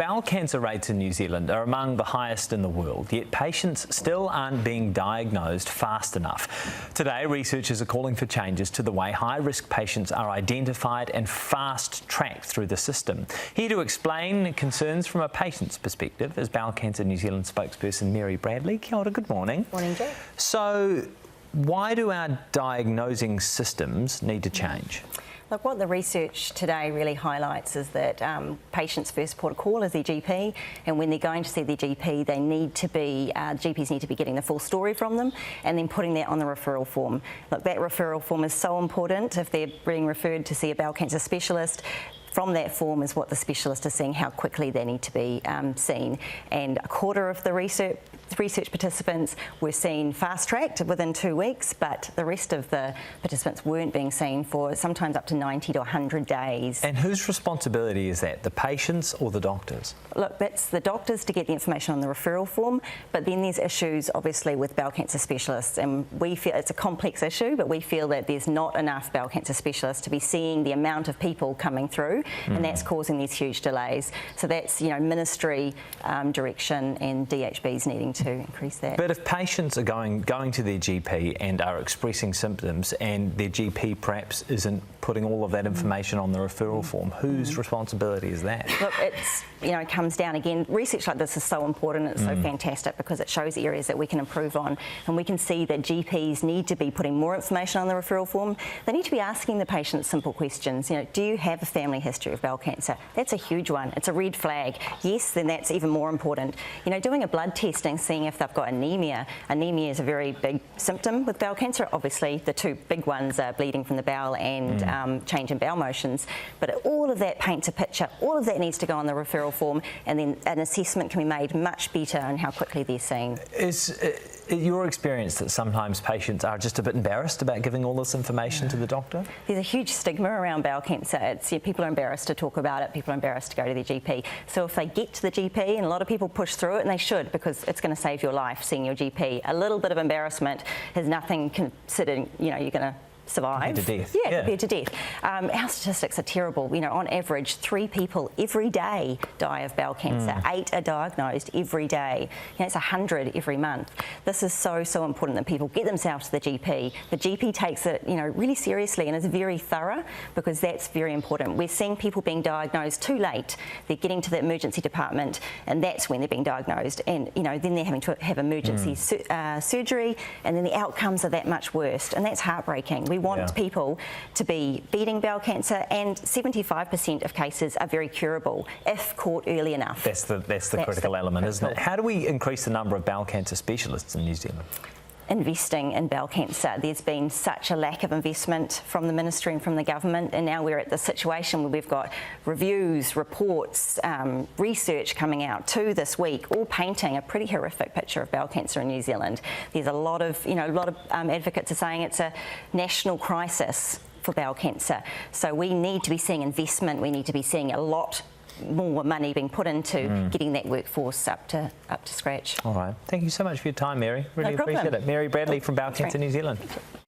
Bowel cancer rates in New Zealand are among the highest in the world, yet patients still aren't being diagnosed fast enough. Today, researchers are calling for changes to the way high-risk patients are identified and fast-tracked through the system. Here to explain concerns from a patient's perspective is Bowel Cancer New Zealand spokesperson Mary Bradley. Kia ora, good morning. Morning, Jay. So, why do our diagnosing systems need to change? Look, what the research today really highlights is that patients' first port of call is their GP, and when they're going to see their GP, they need to be, GPs need to be getting the full story from them and then putting that on the referral form. Look, that referral form is so important if they're being referred to see a bowel cancer specialist. From that form is what the specialist is seeing, how quickly they need to be seen. And a quarter of the research participants were seen fast-tracked within 2 weeks, but the rest of the participants weren't being seen for sometimes up to 90 to 100 days. And whose responsibility is that, the patients or the doctors? Look, that's the doctors to get the information on the referral form, but then there's issues obviously with bowel cancer specialists, and we feel it's a complex issue, but we feel that there's not enough bowel cancer specialists to be seeing the amount of people coming through, and that's causing these huge delays. So that's, you know, ministry direction and DHB's needing to increase that. But if patients are going to their GP and are expressing symptoms and their GP perhaps isn't putting all of that information on the referral form, whose responsibility is that? Look, it's, you know, it comes down again, research like this is so important, it's so fantastic because it shows areas that we can improve on, and we can see that GPs need to be putting more information on the referral form. They need to be asking the patient simple questions. You know, do you have a family history of bowel cancer? That's a huge one. It's a red flag. Yes, then that's even more important. You know, doing a blood testing, seeing if they've got anemia. Anemia is a very big symptom with bowel cancer. Obviously, the two big ones are bleeding from the bowel and change in bowel motions. But all of that paints a picture. All of that needs to go on the referral form, and then an assessment can be made much better on how quickly they're seen. Is your experience that sometimes patients are just a bit embarrassed about giving all this information to the doctor? There's a huge stigma around bowel cancer. It's, people are embarrassed to talk about it, people are embarrassed to go to their GP. So if they get to the GP, and a lot of people push through it, and they should, because it's going to save your life seeing your GP. A little bit of embarrassment is nothing considered, you know, you're going to survive. Compared to death. Yeah, compared to death. Our statistics are terrible. You know, on average, 3 people every day die of bowel cancer. 8 are diagnosed every day. You know, it's 100 every month. This is so important that people get themselves to the GP. The GP takes it, you know, really seriously and is very thorough, because that's very important. We're seeing people being diagnosed too late. They're getting to the emergency department, and that's when they're being diagnosed. And, you know, then they're having to have emergency surgery, and then the outcomes are that much worse, and that's heartbreaking. We want people to be beating bowel cancer, and 75% of cases are very curable if caught early enough. That's the critical element, isn't it? How do we increase the number of bowel cancer specialists in New Zealand? Investing in bowel cancer. There's been such a lack of investment from the ministry and from the government, and now we're at the situation where we've got reviews, reports, research coming out too this week, all painting a pretty horrific picture of bowel cancer in New Zealand. There's a lot of, you know, advocates are saying it's a national crisis for bowel cancer. So we need to be seeing investment. We need to be seeing a lot more money being put into getting that workforce up to scratch. All right. Thank you so much for your time, Mary. Really appreciate it. Mary Bradley from Bowel Cancer New Zealand.